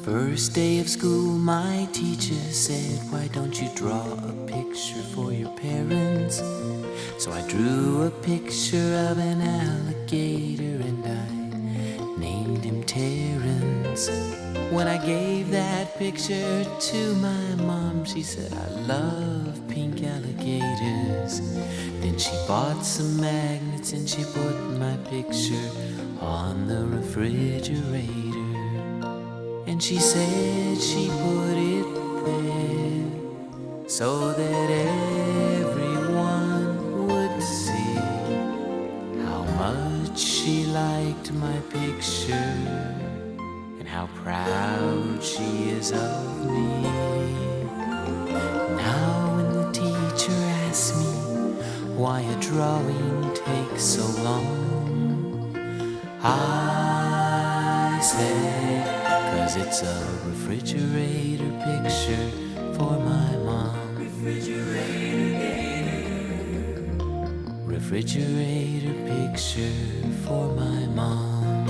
First day of school, my teacher said, "Why don't you draw a picture for your parents?" So I drew a picture of an alligator and I named him Terrence. When I gave that picture to my mom, she said, "I love pink alligators." Then she bought some magnets and she put my picture on the refrigerator. And she said she put it there so that everyone would see how much she liked my picture and how proud she is of me. Now when the teacher asks me why a drawing takes so long, I say, 'cause it's a refrigerator picture for my mom. Refrigerator picture for my mom.